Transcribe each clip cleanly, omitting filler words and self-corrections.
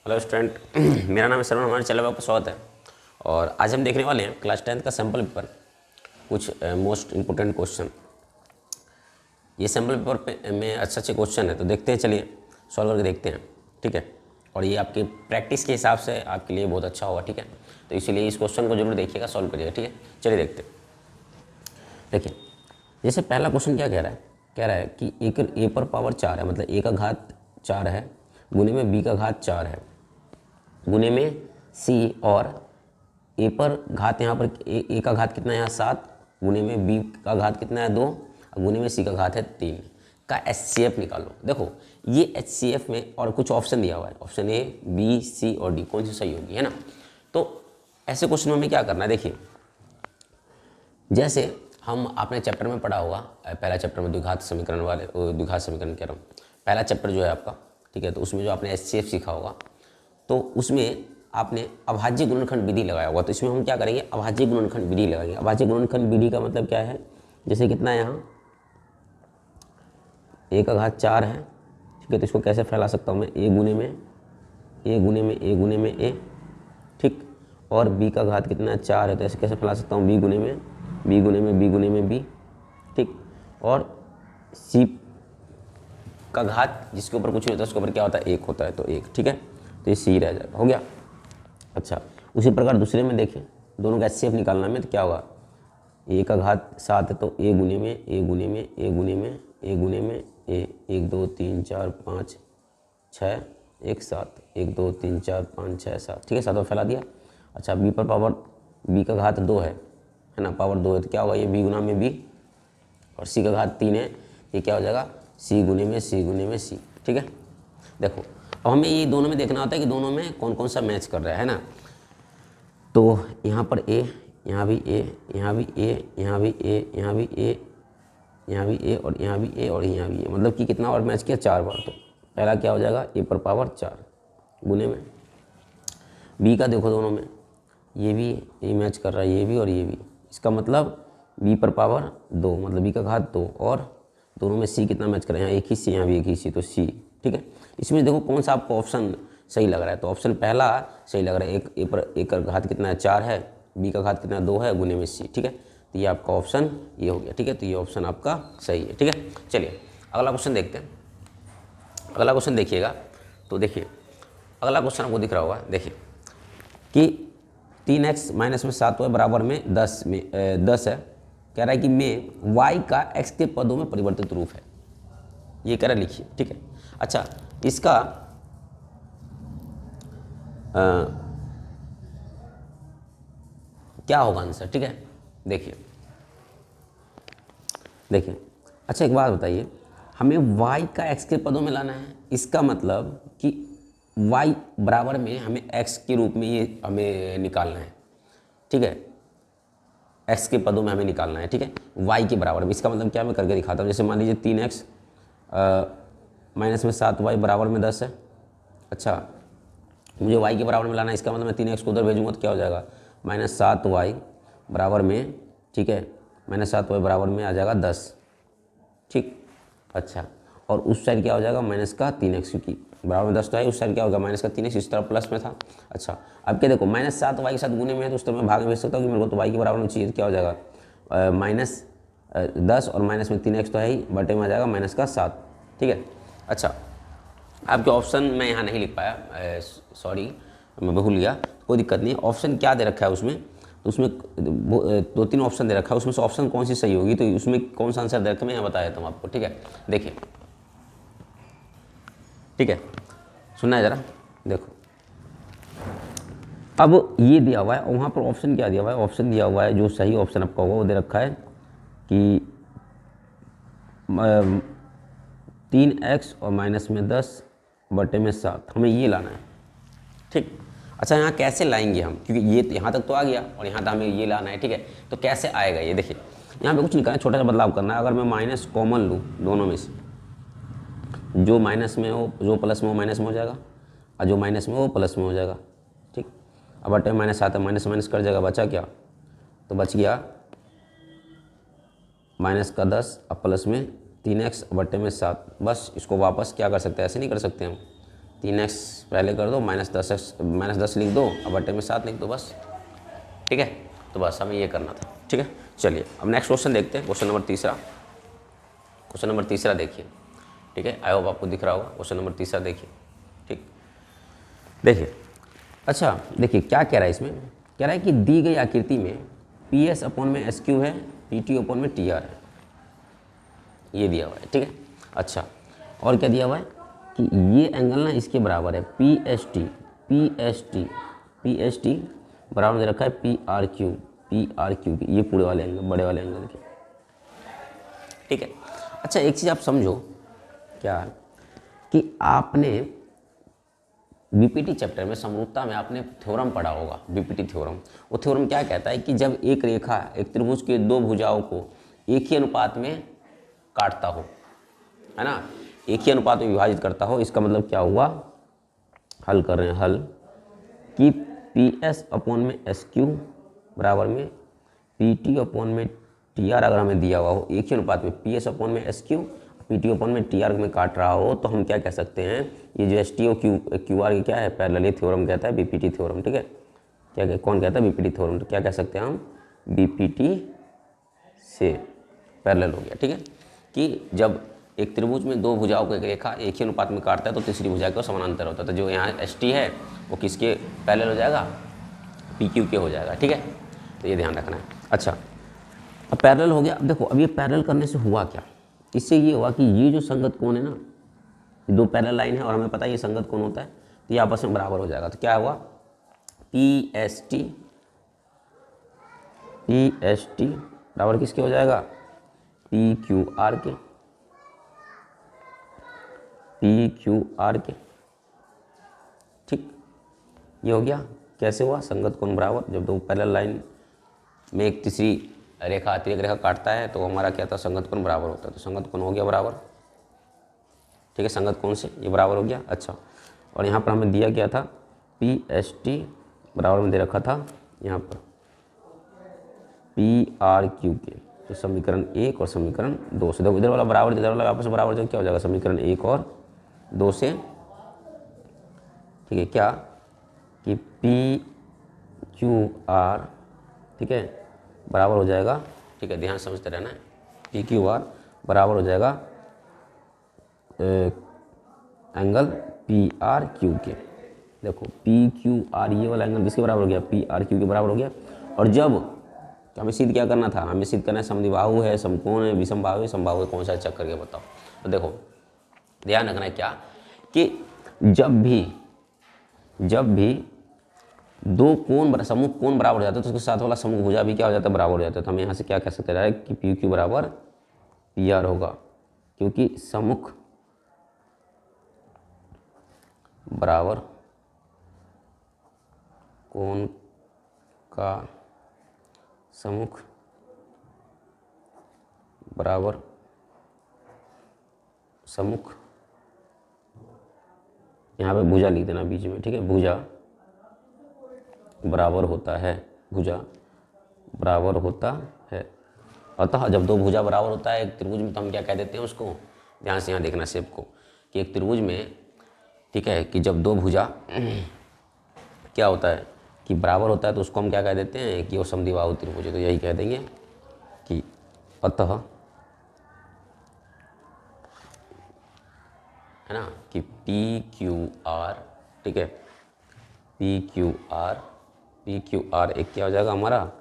Hello student मेरा नाम है सरवण, हमारे चैनल पर आपका स्वागत है। और आज हम देखने वाले हैं क्लास 10th का सैम्पल पेपर, कुछ मोस्ट इम्पोर्टेंट क्वेश्चन। ये सैम्पल पेपर पे में अच्छे क्वेश्चन है, तो देखते हैं, चलिए सॉल्व करके देखते हैं। ठीक है, और ये आपकी प्रैक्टिस के हिसाब से आपके लिए बहुत अच्छा होगा। ठीक है, तो इसीलिए इस क्वेश्चन को जरूर देखिएगा, सॉल्व करिएगा। ठीक है, चलिए देखते हैं। देखिए, जैसे पहला क्वेश्चन क्या कह रहा है कि ए पर पावर 4 है, मतलब ए का घात 4 है, गुने में बी का घात 4 है, गुने में सी, और ए पर घात यहाँ पर ए का घात कितना है यहाँ 7, गुने में बी का घात कितना है 2, और गुने में सी का घात है 3 का HCF निकालो। देखो ये HCF में और कुछ ऑप्शन दिया हुआ है, ऑप्शन ए, बी, सी और डी, कौन सी सही होगी, है ना। तो ऐसे क्वेश्चन में हमें क्या करना है, देखिए जैसे हम आपने चैप्टर में पढ़ा होगा, पहला चैप्टर में द्विघात समीकरण कह रहा हूँ, पहला चैप्टर जो है आपका, ठीक है, तो उसमें जो आपने HCF सीखा होगा, तो उसमें आपने अभाज्य गुणनखंड विधि लगाया होगा। तो इसमें हम क्या करेंगे, अभाज्य गुणनखंड विधि लगाएंगे। अभाज्य गुणनखंड विधि का मतलब क्या है, जैसे कितना है यहाँ ए का घात 4 है, ठीक है, तो इसको कैसे फैला सकता हूँ मैं, ए गुने में ए, ठीक, और बी का घात कितना है 4 है, तो ऐसे कैसे फैला सकता हूँ, बी गुने में बी, ठीक, और सी का घात जिसके ऊपर कुछ नहीं होता उसके ऊपर क्या होता है, 1 होता है, तो 1, ठीक है, तो ये सी रह जाएगा, हो गया। अच्छा, उसी प्रकार दूसरे में देखें, दोनों का HCF निकालना में, तो क्या होगा, ए का घात 7 है, तो ए गुने में ए, 1 2 3 4 5 6 1 7, 1 2 3 4 5 6 7, ठीक है, 7 फैला दिया। अच्छा, बी पर पावर बी का घात 2 है ना, पावर 2 है, तो क्या होगा, ये बी गुना में बी, और सी का घात 3 है, ये क्या हो जाएगा, सी गुने में सी, ठीक है। देखो अब हमें ये दोनों में देखना होता है कि दोनों में कौन कौन सा मैच कर रहा है ना। तो यहाँ पर ए, यहाँ भी ए, यहाँ भी ए, यहाँ भी ए, यहाँ भी ए, यहाँ भी ए, और यहाँ भी ए, और यहाँ भी ए, मतलब कि कितना और मैच किया, 4 बार। तो पहला क्या हो जाएगा, ए पर पावर 4 गुने में बी का, देखो दोनों में ये भी ए मैच कर रहा है, ये भी और ये भी, इसका मतलब बी पर पावर 2, मतलब बी का घात 2, और दोनों में सी कितना मैच कर रहा है, यहाँ एक ही सी, यहाँ भी एक ही सी, तो सी, ठीक है। इसमें देखो कौन सा आपको ऑप्शन सही लग रहा है, तो ऑप्शन पहला सही लग रहा है, एक का घात कितना है 4 है, बी का घात कितना 2 है, गुने में सी, ठीक है, तो ये आपका ऑप्शन ये हो गया, ठीक है, तो ये ऑप्शन आपका सही है, ठीक है। चलिए अगला क्वेश्चन देखते हैं। अगला क्वेश्चन देखिएगा, तो देखिए अगला क्वेश्चन आपको दिख रहा होगा, देखिए कि 3x माइनस में 7y बराबर में 10 है, कह रहा है कि में y का x के पदों में परिवर्तित रूप है, ये कह रहा है, लिखिए, ठीक है। अच्छा, इसका क्या होगा आंसर, ठीक है, देखिए अच्छा एक बात बताइए, हमें y का x के पदों में लाना है, इसका मतलब कि y बराबर में हमें x के रूप में ये हमें निकालना है, ठीक है, x के पदों में हमें निकालना है, ठीक है, y के बराबर में। इसका मतलब क्या, मैं करके दिखाता हूँ। जैसे मान लीजिए 3x माइनस में 7y बराबर में 10 है। अच्छा, मुझे y के बराबर में लाना है, इसका मतलब मैं 3x को उधर भेजूँगा तो क्या हो जाएगा, -7y बराबर में, ठीक है, -7y बराबर में आ जाएगा 10, ठीक। अच्छा, और उस साइड क्या हो जाएगा, माइनस का 3x, क्योंकि बराबर में 10 तो है, उस साइड क्या होगा, माइनस का 3x, इस तरफ प्लस में था। अच्छा, अब क्या देखो, -7y के साथ गुने में है, तो उस तरफ मैं भाग में भेज सकता हूँ कि मेरे को तो y के बराबर में चाहिए, तो क्या हो जाएगा, -10 और माइनस में 3x तो है ही, बटे में आ जाएगा -7, ठीक है। अच्छा, आपके ऑप्शन मैं यहाँ नहीं लिख पाया, सॉरी, मैं भूल गया, कोई दिक्कत नहीं। ऑप्शन क्या दे रखा है उसमें, तो उसमें 2-3 ऑप्शन दे रखा है, उसमें से ऑप्शन कौन सी सही होगी, तो उसमें कौन सा आंसर दे रखा है मैं यहाँ बता देता हूँ आपको, ठीक है। देखिए, ठीक है, सुनना है ज़रा, देखो अब ये दिया हुआ है, और वहाँ पर ऑप्शन क्या दिया हुआ है, ऑप्शन दिया हुआ है, जो सही ऑप्शन आपका होगा वो दे रखा है कि 3x और माइनस में 10 बटे में 7, हमें ये लाना है, ठीक। अच्छा, यहाँ कैसे लाएंगे हम, क्योंकि ये यहाँ तक तो आ गया और यहाँ तक हमें ये लाना है, ठीक है, तो कैसे आएगा ये, देखिए यहाँ पे कुछ नहीं करना है, छोटा सा बदलाव करना है। अगर मैं माइनस कॉमन लूँ दोनों में से, जो माइनस में हो, जो प्लस में हो माइनस में हो जाएगा, और जो माइनस में हो प्लस में हो जाएगा, ठीक। अब बटे माइनस आता है, माइनस माइनस कर जाएगा, बचा क्या, तो बच गया -10 और प्लस में 3x बटे में 7। बस इसको वापस क्या कर सकते हैं, ऐसे नहीं कर सकते हम, 3x पहले कर दो, -10 लिख दो, अब बटे में 7 लिख दो बस। ठीक है, तो बस हमें ये करना था। ठीक है, चलिए अब नेक्स्ट क्वेश्चन देखते हैं, क्वेश्चन नंबर तीसरा देखिए। ठीक है, आई होप आपको दिख रहा होगा। क्वेश्चन नंबर तीसरा देखिए। ठीक, देखिए, अच्छा देखिए क्या कह रहा है इसमें। कह रहा है कि दी गई आकृति में PS/SQ है, PT/TR है, ये दिया हुआ है। ठीक है, अच्छा और क्या दिया हुआ है कि ये एंगल ना इसके बराबर है, PST बराबर दे रखा है PRQ की, ये पूरे वाले एंगल, बड़े वाले एंगल के। ठीक है, अच्छा एक चीज़ आप समझो क्या कि आपने बीपीटी चैप्टर में समरूपता में आपने थ्योरम पढ़ा होगा, बीपीटी थ्योरम। वो थ्योरम क्या कहता है कि जब एक रेखा एक त्रिभुज के दो भुजाओं को एक ही अनुपात में काटता हो, है ना, एक ही अनुपात में विभाजित करता हो, इसका मतलब क्या हुआ, हल कर रहे हैं, हल कि PS/SQ बराबर में PT/TR अगर हमें दिया हुआ हो एक ही अनुपात में, PS/SQ PT/TR में काट रहा हो, तो हम क्या कह सकते हैं, ये जो ST और QR क्या है, पैरेलल थ्योरम कहता है, बीपीटी थ्योरम। ठीक है, क्या कौन कहता है, बीपीटी थ्योरम। तो क्या कह सकते हैं हम, बीपीटी से पैरेलल हो गया। ठीक है, कि जब एक त्रिभुज में दो भुजाओं को एक रेखा एक ही अनुपात में काटता है तो तीसरी भुजा को समानांतर होता है। तो जो यहाँ ST है वो किसके पैरेलल हो जाएगा, PQ के हो जाएगा। ठीक है, तो ये ध्यान रखना है। अच्छा, अब पैरेलल हो गया। अब देखो, अब ये पैरेलल करने से हुआ क्या, इससे ये हुआ कि ये जो संगत कोण है ना, दो पैरेलल लाइन है और हमें पता है ये संगत कोण होता है, तो ये आपस में बराबर हो जाएगा। तो क्या हुआ, PST बराबर किसके हो जाएगा, PQR के। ठीक, ये हो गया। कैसे हुआ, संगत कोण बराबर, जब दो पैरेलल लाइन में एक तीसरी रेखा अतिरिक्त रेखा काटता है तो हमारा क्या था, संगत कोण बराबर होता है। तो संगत कोण हो गया बराबर। ठीक है, संगत कोण से ये बराबर हो गया। अच्छा, और यहाँ पर हमें दिया गया था PST बराबर में दे रखा था यहाँ पर PRQ के। तो समीकरण 1 और समीकरण 2 से, देखो इधर वाला बराबर इधर वाला आपस में बराबर, जो क्या हो जाएगा, समीकरण 1 और 2 से। ठीक है, क्या कि PQR, ठीक है, बराबर हो जाएगा। ठीक है, ध्यान समझते रहना है, PQR बराबर हो जाएगा एंगल PRQ के। देखो PQR ये वाला एंगल किसके बराबर हो गया, PRQ के बराबर हो गया। और जब हमें सिद्ध क्या करना था, हमें सिद्ध करना है समद्विबाहु है, समकोण है, विषमबाहु है, समबाहु है, कौन सा चेक करके बताओ। तो देखो ध्यान रखना है क्या कि जब भी दो कोण सम्मुख कोण बराबर हो जाता है तो उसके साथ वाला सम्मुख भुजा भी क्या हो जाता है, बराबर हो जाता है। तो हम यहाँ से क्या कह सकते हैं कि PQ बराबर PR होगा, क्योंकि सम्मुख बराबर कोण का सम्मुख बराबर सम्मुख, यहाँ पे भुजा लिख देना बीच में। ठीक है, भुजा बराबर होता है, भुजा बराबर होता है। अतः जब दो भुजा बराबर होता है एक त्रिभुज में, तो हम क्या कह देते हैं उसको, ध्यान से यहाँ देखना शेप को, कि एक त्रिभुज में, ठीक है, कि जब दो भुजा क्या होता है कि बराबर होता है तो उसको हम क्या कह देते हैं कि वो समद्विबाहु त्रिभुज है। तो यही कह देंगे कि अतः, है ना, कि PQR, ठीक है, PQR एक क्या हो जाएगा हमारा,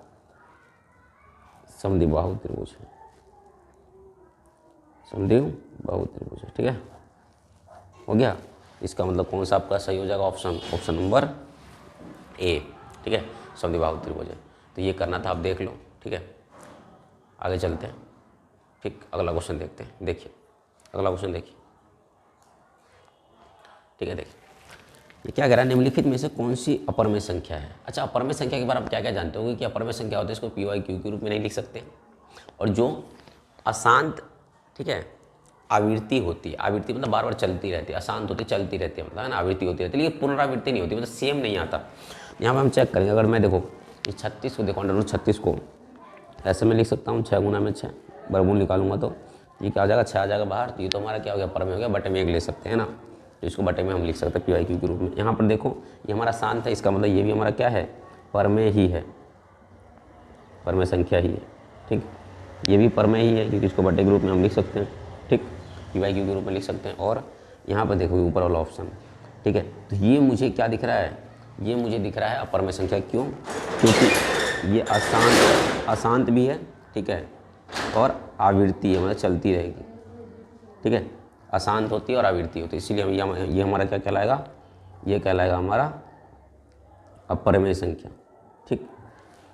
समद्विबाहु त्रिभुज है, समद्विबाहु त्रिभुज है। ठीक है, हो गया। इसका मतलब कौन सा आपका सही हो जाएगा, ऑप्शन नंबर A। ठीक है, समद्विबाहु त्रिभुज है। तो ये करना था, आप देख लो। ठीक है, आगे चलते हैं। ठीक, अगला क्वेश्चन देखते हैं। देखिए अगला क्वेश्चन देखिए। ठीक है, देखिए ये क्या कह रहा है, निम्नलिखित में से कौन सी अपरमेय संख्या है। अच्छा, अपरमेय संख्या के बारे में आप क्या क्या जानते होंगे कि अपरमेय संख्या होती है, इसको PYQ के रूप में नहीं लिख सकते। और जो अशांत, ठीक है, आवृत्ति होती है, आवृत्ति मतलब बार बार चलती रहती है, अशांत होती चलती रहती है, मतलब है ना, आवृत्ति होती रहती है, लेकिन पुनरावृत्ति नहीं होती, मतलब सेम नहीं आता। यहाँ पर हम चेक करेंगे, अगर मैं देखो इस 36 को देखो, √36 को ऐसे में लिख सकता हूँ, 6 गुना में 6, वर्गमूल निकालूंगा तो ये क्या हो जाएगा, 6 आ जाएगा बाहर। तो ये तो हमारा क्या हो गया, परमेय हो गया, बटे में 1 ले सकते हैं ना। तो इसको बटे में हम लिख सकते हैं पी वाई क्यू के रूप में। यहाँ पर देखो ये हमारा शांत है, इसका मतलब ये भी हमारा क्या है, परमेय ही है, परमेय संख्या ही है। ठीक, ये भी परमेय ही है क्योंकि इसको बटे के रूप में हम लिख सकते हैं। ठीक, पी वाई क्यू के रूप में लिख सकते हैं। और यहाँ पर देखो ऊपर वाला ऑप्शन, ठीक है, तो ये मुझे क्या दिख रहा है, ये मुझे दिख रहा है अपरमेय संख्या। क्यों? क्योंकि ये अशांत भी है, ठीक है, और आवृत्ति है, मतलब चलती रहेगी। ठीक है, अशांत होती है और आवृत्ति होती है, इसीलिए ये हमारा क्या कहलाएगा, ये कहलाएगा हमारा अपरमेय संख्या। ठीक,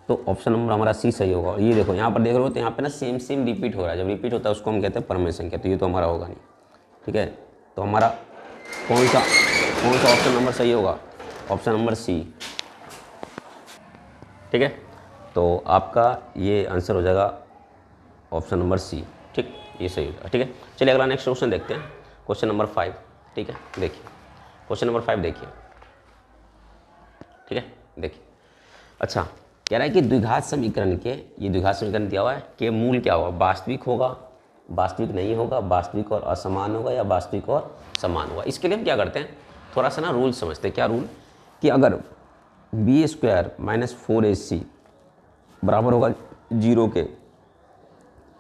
तो ऑप्शन नंबर हमारा सी सही होगा। और ये देखो यहाँ पर देख रहे हो तो यहाँ पे ना सेम रिपीट हो रहा है, जब रिपीट होता है उसको हम कहते हैं परमेय संख्या, तो ये तो हमारा होगा नहीं। ठीक है, तो हमारा कौन सा ऑप्शन नंबर सही होगा, ऑप्शन नंबर सी। ठीक है, तो आपका ये आंसर हो जाएगा ऑप्शन नंबर सी। ठीक, ये सही होगा। ठीक है, चलिए अगला नेक्स्ट क्वेश्चन देखते हैं, क्वेश्चन नंबर 5। ठीक है, देखिए क्वेश्चन नंबर 5 देखिए। ठीक है, देखिए, अच्छा कह रहा है कि द्विघात समीकरण के, ये द्विघात समीकरण दिया हुआ है कि मूल क्या होगा, वास्तविक होगा, वास्तविक नहीं होगा, वास्तविक और असमान होगा, या वास्तविक और समान होगा। इसके लिए हम क्या करते हैं, थोड़ा सा ना रूल समझते हैं। क्या रूल, कि अगर b² - 4ac बराबर होगा 0 के,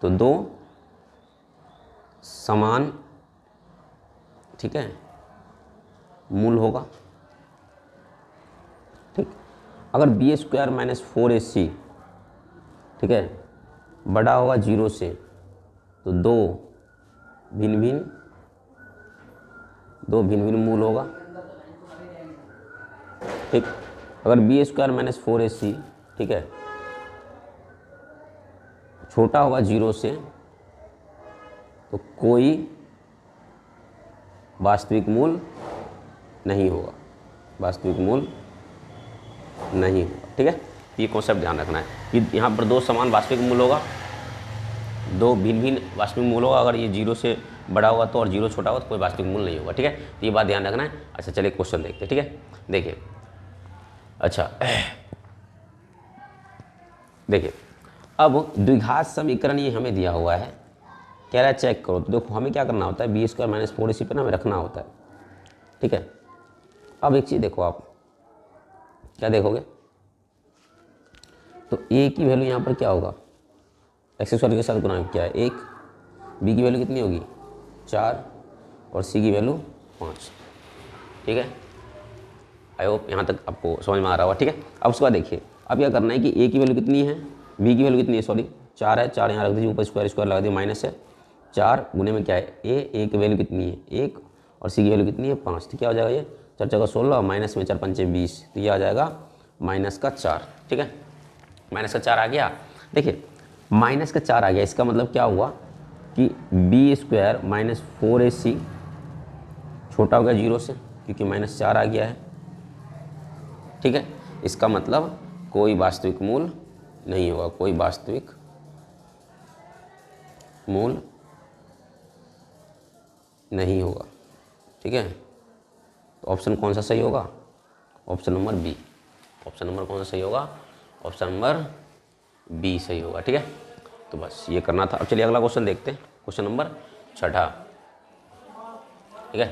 तो दो समान, ठीक है, मूल होगा। ठीक, अगर b² - 4ac, ठीक है, बड़ा होगा 0 से, तो दो भिन्न भिन्न मूल होगा। ठीक, अगर b² - 4ac, ठीक है, छोटा होगा 0 से, तो कोई वास्तविक मूल नहीं होगा, वास्तविक मूल नहीं होगा। ठीक है, ये कॉन्सेप्ट ध्यान रखना है कि यहाँ पर दो समान वास्तविक मूल होगा, दो भिन्न वास्तविक मूल होगा। अगर ये 0 से बड़ा होगा तो, और 0 छोटा होगा तो कोई वास्तविक मूल नहीं होगा। ठीक है, तो ये बात ध्यान रखना है। अच्छा चलिए क्वेश्चन देखते हैं। ठीक है, देखिए, अच्छा देखिए, अब द्विघात समीकरण ये हमें दिया हुआ है, कह रहा है चेक करो। तो देखो हमें क्या करना होता है, b² - 4ac पे ना हमें रखना होता है। ठीक है, अब एक चीज़ देखो, आप क्या देखोगे, तो a की वैल्यू यहाँ पर क्या होगा, x² के साथ गुणा क्या है 1, b की वैल्यू कितनी होगी 4, और c की वैल्यू 5। ठीक है, आई होप यहाँ तक आपको समझ में आ रहा होगा। ठीक है, अब उसके बाद देखिए, अब क्या करना है कि a की वैल्यू कितनी है, b की वैल्यू कितनी है, सॉरी 4 है, 4 यहाँ रख दीजिए, ऊपर स्क्वायर लगा दीजिए, माइनस है 4 गुने में क्या है a की वैल्यू कितनी है 1, और c की वैल्यू कितनी है 5। तो क्या हो जाएगा, ये 4 × 16, माइनस में 4 × 5 = 20, तो ये आ जाएगा -4। ठीक है, -4 आ गया। देखिए -4 आ गया, इसका मतलब क्या हुआ कि b² - 4ac छोटा हो गया 0 से, क्योंकि -4 आ गया है। ठीक है, इसका मतलब कोई वास्तविक मूल नहीं होगा, कोई वास्तविक मूल नहीं होगा। ठीक है, तो ऑप्शन कौन सा सही होगा, option number B. Option number कौन सा सही होगा, ऑप्शन नंबर बी सही होगा। ठीक है, तो बस ये करना था। अब चलिए अगला क्वेश्चन देखते हैं, क्वेश्चन नंबर 6। ठीक है,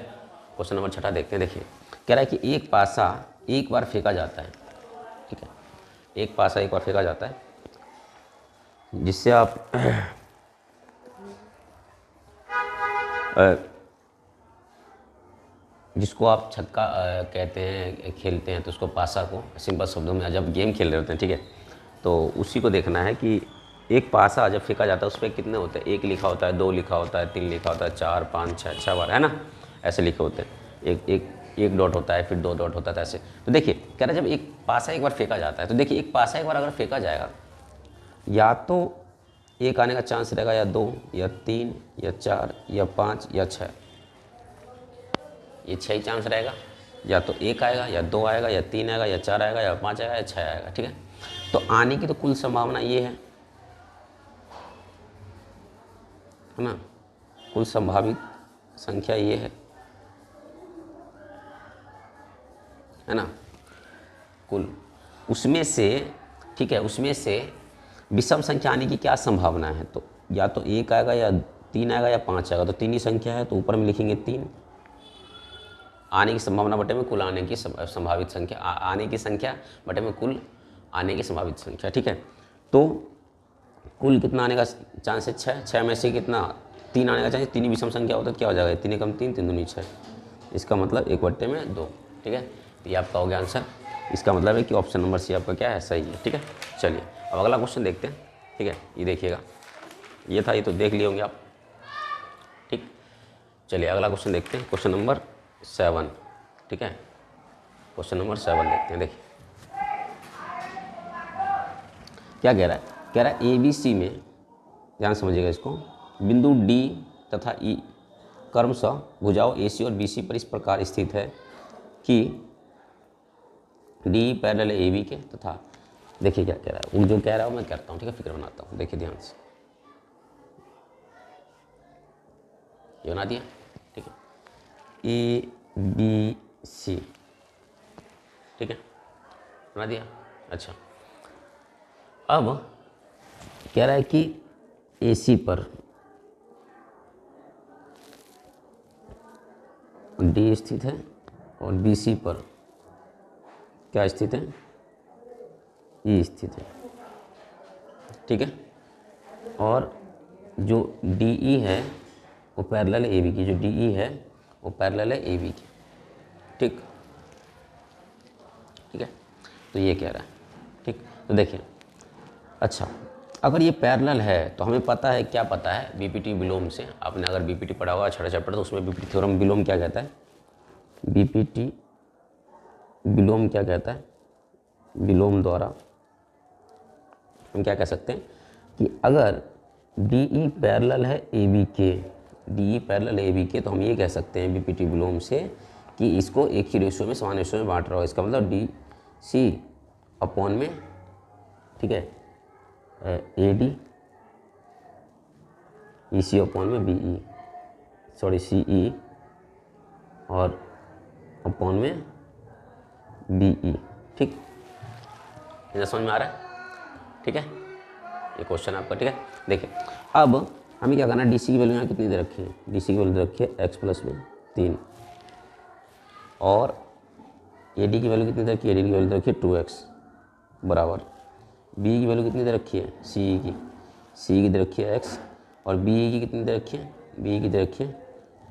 क्वेश्चन नंबर 6 देखते हैं। देखिए कह रहा है कि एक पासा एक बार फेंका जाता है। ठीक है, एक पासा एक बार फेंका जाता है, जिससे आप जिसको आप छक्का कहते हैं, खेलते हैं, तो उसको पासा को सिंपल शब्दों में जब गेम खेल रहे होते हैं, ठीक है, तो उसी को देखना है कि एक पासा जब फेंका जाता है उस पर कितने होते हैं, 1 लिखा होता है, 2 लिखा होता है, 3 लिखा होता है, 4 5 6 बार, है ना, ऐसे लिखे होते हैं। एक डॉट होता है, फिर 2 डॉट होता है, ऐसे। तो देखिए कह रहा है जब एक पासा एक बार फेंका जाता है, तो देखिए एक पासा एक बार अगर फेंका जाएगा, या तो 1 आने का चांस रहेगा, या 2 या 3 या 4 या 5 या 6, ये 6 ही चांस रहेगा। या तो 1 आएगा, या 2 आएगा, या 3 आएगा, या 4 आएगा, या 5 आएगा, या 6 आएगा। ठीक है, तो आने की तो कुल संभावना ये है ना, कुल संभावित संख्या ये है ना, कुल उसमें से, ठीक है, उसमें से विषम संख्या आने की क्या संभावना है, तो या तो 1 आएगा, या 3 आएगा, या 5 आएगा। तो 3 ही संख्या है, तो ऊपर में लिखेंगे 3, आने की संभावना बटे में कुल आने की संभावित संख्या, आने की संख्या बटे में कुल आने की संभावित संख्या। ठीक है, तो कुल कितना आने का चांस है 6, 6 में से कितना 3 आने का चांस, 3 ही विषम संख्या होता है, क्या हो जाएगा 3 कम 3, 3 दूनी 6, इसका मतलब 1/2। ठीक है, तो ये आपका हो गया आंसर। इसका मतलब है कि ऑप्शन नंबर सी आपका क्या है, सही है। ठीक है, चलिए अब अगला क्वेश्चन देखते हैं। ठीक है, ये देखिएगा, ये था, ये तो देख लिए होंगे आप। ठीक, चलिए अगला क्वेश्चन देखते हैं, क्वेश्चन नंबर 7। ठीक है, क्वेश्चन नंबर 7 देखते हैं। देखिए क्या कह रहा है, कह रहा है ABC में, ध्यान समझिएगा इसको, बिंदु D तथा E क्रमशः भुजाओं AC और BC पर इस प्रकार स्थित है कि D पैरेलल है AB के तथा, देखिए क्या कह रहा है, वो जो कह रहा है मैं करता हूँ। ठीक है, फिक्र बनाता हूँ, देखिए ध्यान से, ये बना दिया। ठीक है, ABC, ठीक है, बना दिया। अच्छा, अब कह रहा है कि AC पर D स्थित है और BC पर क्या स्थित है, E स्थित है। ठीक है, और जो DE है वो पैरेलल है AB की, जो DE है वो पैरेलल है AB की। ठीक, ठीक है, तो ये कह रहा है। ठीक, तो देखिए, अच्छा अगर ये पैरेलल है तो हमें पता है, क्या पता है, बीपीटी विलोम से, आपने अगर बीपीटी पढ़ा होगा छठा चैप्टर, तो उसमें बीपीटी थ्योरम विलोम क्या कहता है, बीपीटी विलोम क्या कहता है, विलोम द्वारा हम क्या कह सकते हैं कि अगर DE पैरेलल है AB के, DE पैरेलल है AB के, तो हम ये कह सकते हैं बीपीटी विलोम से कि इसको एक ही रेशियो में, समान रेशियो में बांट रहा हो। इसका मतलब DC अपॉन में, ठीक है, AD, EC अपॉन में BE, सॉरी CE और अपॉन में BE। ठीक, इतना समझ में आ रहा है। ठीक है, ये क्वेश्चन आपका। ठीक है, देखिए अब हमें क्या करना है, DC की वैल्यू यहाँ कितनी दे रखी है, DC की वैल्यू दे रखी है x प्लस में 3, और AD की वैल्यू कितनी दे रखी है, AD की वैल्यू दे रखी है 2x बराबर, BE की वैल्यू कितनी दे रखी है, CE की दे रखी है x, और BE की कितनी दे रखी है, BE की दे रखी है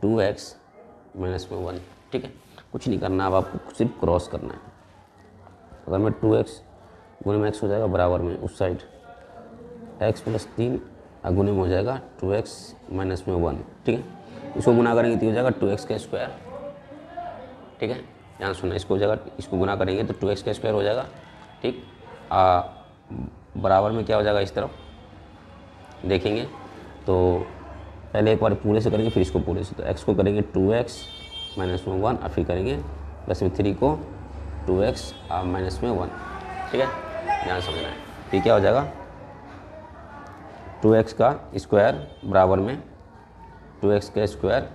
2x माइनस में 1। ठीक है, कुछ नहीं करना, अब आपको सिर्फ क्रॉस करना है। अगर मैं 2x गुणे में x हो जाएगा बराबर में उस साइड x प्लस 3 गुणे में हो जाएगा 2x माइनस में 1। ठीक है, इसको गुना करेंगे तो हो जाएगा 2x का स्क्वायर। ठीक है, ध्यान सुनना, इसको हो जाएगा, इसको गुना करेंगे तो 2x का स्क्वायर हो जाएगा। ठीक, बराबर में क्या हो जाएगा, इस तरफ देखेंगे तो पहले एक बार पूरे से करेंगे, फिर इसको पूरे से, तो x को करेंगे 2x माइनस में 1 और फिर करेंगे प्लस में 3 को 2x माइनस में 1। ठीक है, ध्यान समझना है। फिर क्या हो जाएगा, 2x का स्क्वायर बराबर में 2x का स्क्वायर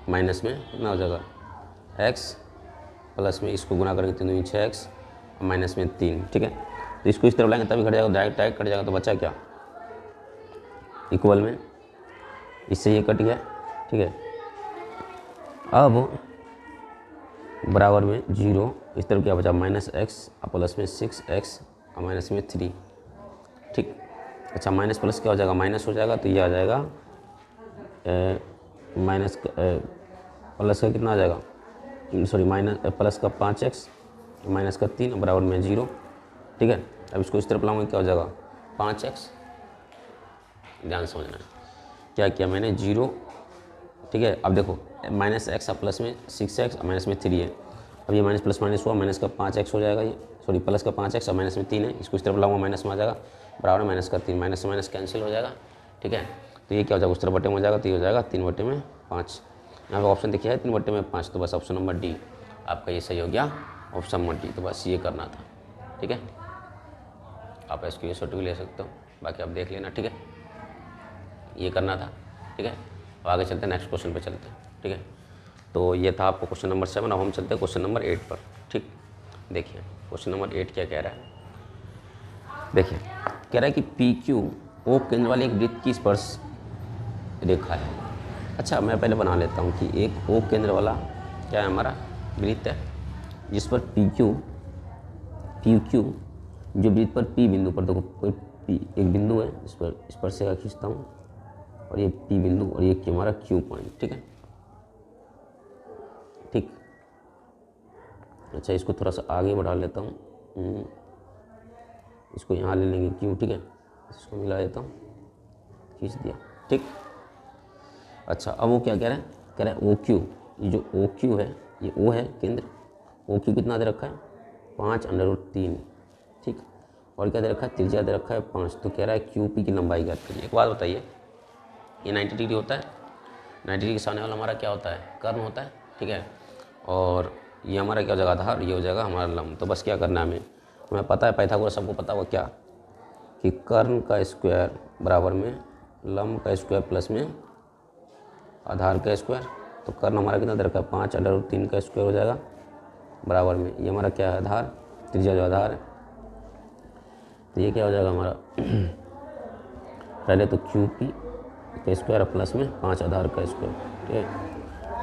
माइनस में कितना हो जाएगा x प्लस में, इसको गुना करेंगे 3 दूनी 6x माइनस में 3। ठीक है, तो इसको इस तरफ लाएंगे तभी घट जाएगा, डायरेक्ट कट जाएगा, तो बचा क्या, इक्वल में, इससे ये कट गया। ठीक है, अब बराबर में 0, इस तरफ क्या बचा माइनस एक्स प्लस में 6x और माइनस में 3। ठीक, अच्छा माइनस प्लस क्या हो जाएगा, माइनस हो जाएगा, तो ये आ जाएगा माइनस प्लस का कितना आ जाएगा, सॉरी माइनस प्लस का 5x माइनस का 3 बराबर में 0। ठीक है, अब इसको इस तरफ लाऊंगा, क्या हो जाएगा 5x, ध्यान समझना है क्या किया मैंने 0। ठीक है, अब देखो माइनस एक्स प्लस में 6x और माइनस में 3 है, अब ये माइनस प्लस माइनस हुआ, माइनस का 5x हो जाएगा, ये सॉरी प्लस का 5x और माइनस में 3 है, इसको इस तरफ लाऊंगा माइनस में आ जाएगा, बराबर माइनस का 3, माइनस से माइनस कैंसिल हो जाएगा। ठीक है, तो ये क्या हो जाएगा, उस तरफ बटे में हो जाएगा, तो ये हो जाएगा 3/5। यहाँ पर ऑप्शन देखिए है 3/5, तो बस ऑप्शन नंबर डी आपका ये सही हो गया, ऑप्शन नंबर डी। तो बस ये करना था। ठीक है, आप इसको ये शॉर्ट भी ले सकते हो, बाकी आप देख लेना। ठीक है, ये करना था। ठीक है, अब आगे चलते हैं, नेक्स्ट क्वेश्चन पे चलते हैं। ठीक है, तो ये था आपको क्वेश्चन नंबर 7। अब हम चलते हैं क्वेश्चन नंबर 8 पर। ठीक, देखिए क्वेश्चन नंबर 8 क्या कह रहा है, देखिए कह रहा है कि PQ O केंद्र वाले एक वृत्त की स्पर्श रेखा है। अच्छा मैं पहले बना लेता हूँ कि एक ओ केंद्र वाला क्या है हमारा वृत्त है जिस पर पी क्यू जो वृत्त पर पी बिंदु पर, देखो कोई पी एक बिंदु है इस पर से खींचता हूँ और ये पी बिंदु और ये हमारा क्यू पॉइंट, ठीक है। ठीक, अच्छा इसको थोड़ा सा आगे बढ़ा लेता हूँ, इसको यहाँ ले लेंगे क्यू, ठीक है। इसको मिला देता हूँ, खींच दिया, ठीक। अच्छा अब वो क्या कह रहा है ओ क्यू, ये जो ओ क्यू है ये ओ है केंद्र, ओ क्यू कितना दे रखा है 5√3, ठीक। और क्या दे रखा है त्रिज्या दे रखा है 5, तो कह रहा है क्यू पी की लंबाई ज्ञात करिए। एक बात बताइए, ये 90 डिग्री होता है, 90 डिग्री के सामने वाला हमारा क्या होता है कर्ण होता है, ठीक है। और ये हमारा क्या हो जाएगा आधार, ये हो जाएगा हमारा लंब। तो बस क्या करना है हमें पता है, पाइथागोरस सबको पता हुआ क्या कि कर्ण का स्क्वायर बराबर में लंब का स्क्वायर प्लस में आधार का स्क्वायर। तो कर्ण हमारा कितना दे रखा है 5√3 का स्क्वायर हो जाएगा बराबर में ये हमारा क्या है आधार, त्रिज्या जो आधार है। तो ये क्या हो जाएगा हमारा पहले तो क्यू पी का स्क्वायर प्लस में 5 आधार का स्क्वायर, ठीक है।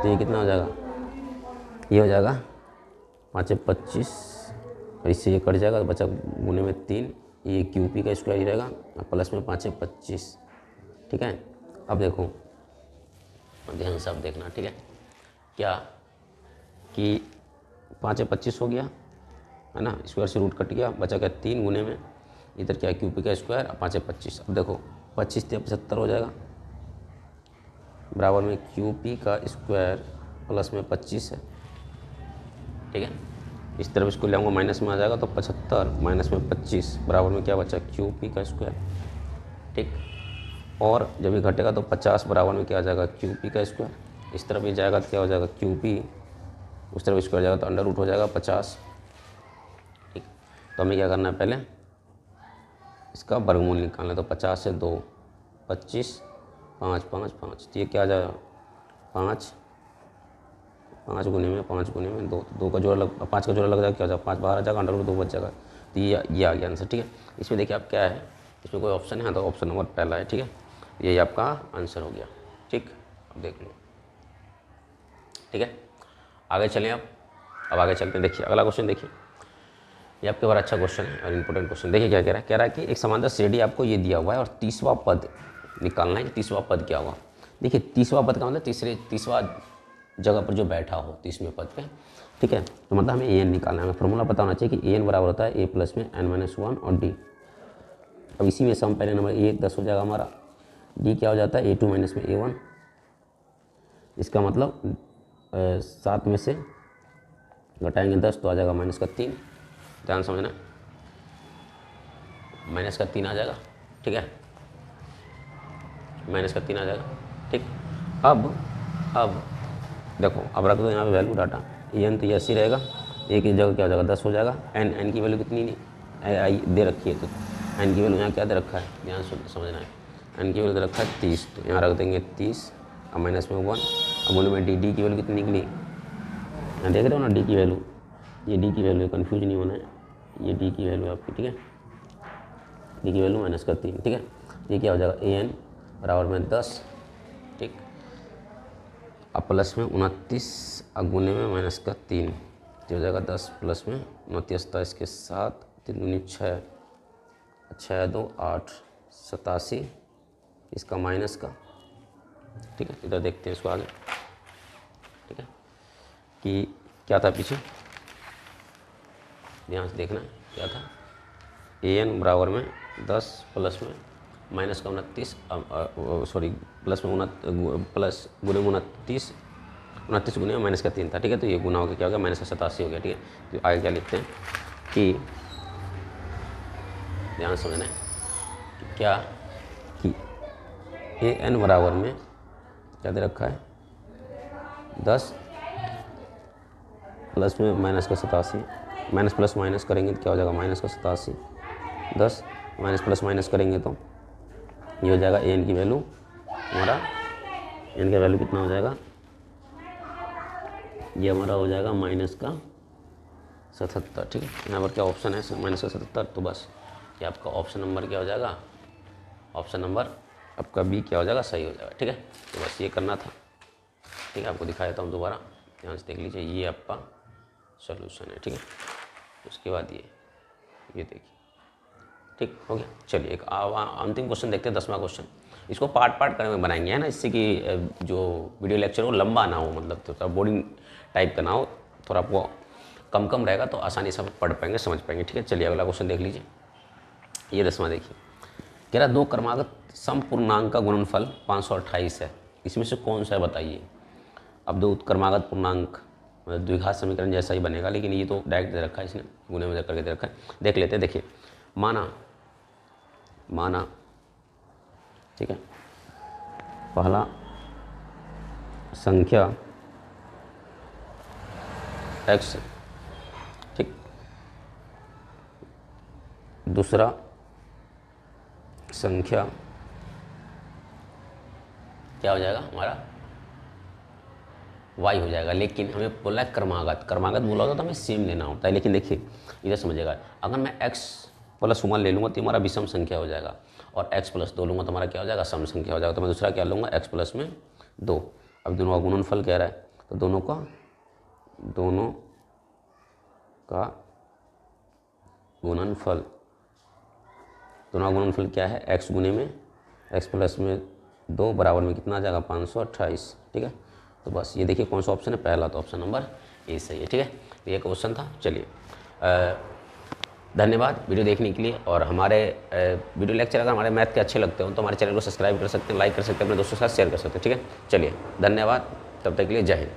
तो ये कितना हो जाएगा, ये हो जाएगा 5 25 और इससे ये कट जाएगा तो बचा गुने में 3, ये क्यू पी का स्क्वायर ही रहेगा और प्लस में 5 25, ठीक है। अब देखो ध्यान से आप देखना, ठीक है, क्या कि 5 25 हो गया है ना, स्क्वायर से रूट कट गया, बचा क्या 3 गुने में इधर क्या क्यू पी का स्क्वायर और 5 25। अब देखो 25 से 75 हो जाएगा बराबर में क्यू पी का स्क्वायर प्लस में 25 है, ठीक है। इस तरफ इसको ले आऊँगा माइनस में आ जाएगा तो 75 माइनस में 25 बराबर में क्या बचा क्यू पी का स्क्वायर, ठीक। और जब ये घटेगा तो 50 बराबर में क्या आ जाएगा क्यू पी का स्क्वायर। इस तरफ ये जाएगा तो क्या हो जाएगा क्यू पी, उस तरफ स्क्वायर जाएगा तो अंडर रूट हो जाएगा 50, ठीक। तो हमें क्या करना है पहले इसका वर्गमूल निकालना है। तो 50 से 2 25 5 5 5, तो ये क्या आ जाएगा 5 5 गुने में 5 गुने में 2, 2 का जोड़ा 5 का जोड़ा लग जाएगा क्या हो जाएगा 5 बाहर आ जाएगा, अंडर रूट 2 बच जाएगा। तो ये आ गया आंसर, ठीक है। इसमें देखिए आप क्या है, इसमें कोई ऑप्शन है तो ऑप्शन नंबर पहला है, ठीक है। यही आपका आंसर हो गया, ठीक। अब देख लो, ठीक है। आगे चलें अब आगे चलते हैं। देखिए अगला क्वेश्चन देखिए, ये आपके बड़ा अच्छा क्वेश्चन है और इंपॉर्टेंट क्वेश्चन। देखिए क्या कह रहा है कि एक समांतर श्रेणी आपको ये दिया हुआ है और तीसवा पद निकालना है कि तीसवा पद क्या होगा। देखिए तीसवा पद का मतलब तीसवा जगह पर जो बैठा हो 30वें पद पे, ठीक है। तो मतलब हमें an निकालना है, हमें फॉर्मूला पता होना चाहिए कि an बराबर होता है a प्लस में n-1 और d। अब इसी में सम पहले नंबर a 10 हो जाएगा हमारा, d क्या हो जाता है a2 माइनस में a1। इसका मतलब 7 में से घटाएंगे 10 तो आ जाएगा -3। ध्यान समझना, -3 आ जाएगा, ठीक है, -3 आ जाएगा, ठीक। अब देखो अब रख दो यहाँ पे वैल्यू डाटा, एन तो ऐसे ही रहेगा, एक की जगह क्या हो जाएगा 10 हो जाएगा। एन की वैल्यू कितनी आई दे रखी है, तो एन की वैल्यू यहाँ क्या दे रखा है ध्यान समझना है, एन की वैल्यू दे रखा है 30, तो यहाँ रख देंगे 30 और माइनस में 1। अब बोलो में डी की वैल्यू कितनी निकली, यहाँ देख रहे हो ना डी की वैल्यू, ये डी की वैल्यू कन्फ्यूज नहीं होना है, ये डी की वैल्यू आपकी, ठीक है, डी की वैल्यू -3, ठीक है। ये क्या हो जाएगा an बराबर में 10, ठीक, अब प्लस में 29 और गुने में -3, जो हो जाएगा 10 प्लस में 29 था इसके साथ 3 दूनी 6, 6 2 8 87 इसका माइनस का, ठीक है। इधर देखते हैं इसको आगे, ठीक है, कि क्या था पीछे, ध्यान से देखना क्या था, an बराबर में 10 प्लस में माइनस का 29 सॉरी प्लस में प्लस गुने में 29 गुने में -3 था, ठीक है। तो ये गुना हो गया क्या हो गया -87 हो गया, ठीक है। तो आगे क्या लिखते हैं कि ध्यान समझना है कि क्या कि an बराबर में क्या दे रखा है 10 प्लस में -87, माइनस प्लस माइनस करेंगे तो क्या हो जाएगा -87, 10 माइनस प्लस माइनस करेंगे तो ये हो जाएगा an की वैल्यू हमारा, n का वैल्यू कितना हो जाएगा, ये हमारा हो जाएगा -77, ठीक है। यहाँ पर क्या ऑप्शन है -77, तो बस ये आपका ऑप्शन नंबर क्या हो जाएगा, ऑप्शन नंबर आपका बी क्या हो जाएगा सही हो जाएगा, ठीक है। तो बस ये करना था। ठीक है, आपको दिखा देता हूँ दोबारा, ध्यान से देख लीजिए, ये आपका सॉल्यूशन है। ठीक है, उसके बाद ये देखिए, ठीक हो गया। चलिए एक अंतिम क्वेश्चन देखते हैं, 10वां क्वेश्चन। इसको पार्ट पार्ट करके बनाएंगे, है ना, इससे कि जो वीडियो लेक्चर हो लंबा ना हो, मतलब थोड़ा बोरिंग टाइप का ना हो, थोड़ा आपको कम कम रहेगा तो आसानी से पढ़ पाएंगे, समझ पाएंगे। ठीक है, चलिए अगला क्वेश्चन देख लीजिए। ये 10वां देखिए, कह रहा 2 क्रमागत समपूर्णांक का गुणनफल 528 है, इसमें से कौन सा है बताइए। अब 2 क्रमागत पूर्णांक मतलब द्विघात समीकरण जैसा ही बनेगा, लेकिन ये तो डायरेक्ट दे रखा है इसने, गुणे में करके दे रखा है। देख लेते हैं, देखिए माना ठीक है, पहला संख्या x, ठीक, दूसरा संख्या क्या हो जाएगा हमारा y हो जाएगा, लेकिन हमें बोला है क्रमागत बोला होता तो हमें सेम लेना होता है। लेकिन देखिए इधर समझिएगा, अगर मैं x प्लस 1 ले लूँगा तो हमारा विषम संख्या हो जाएगा, और x प्लस 2 लूँगा तो हमारा क्या हो जाएगा, सम संख्या हो जाएगा। तो मैं दूसरा क्या लूँगा, x प्लस में 2। अब दोनों का गुणनफल कह रहा है, तो दोनों का गुणनफल क्या है, x गुने में x प्लस में 2 बराबर में कितना आ जाएगा, 528। ठीक है, तो बस ये देखिए कौन सा ऑप्शन है, पहला, तो ऑप्शन नंबर ए सही है। ठीक है, तो ये क्वेश्चन था। चलिए धन्यवाद वीडियो देखने के लिए, और हमारे वीडियो लेक्चर अगर हमारे मैथ के अच्छे लगते हो तो हमारे चैनल को सब्सक्राइब कर सकते हैं, लाइक कर सकते हैं, अपने दोस्तों के साथ शेयर कर सकते हैं। ठीक है, चलिए धन्यवाद, तब तक के लिए जय हिंद।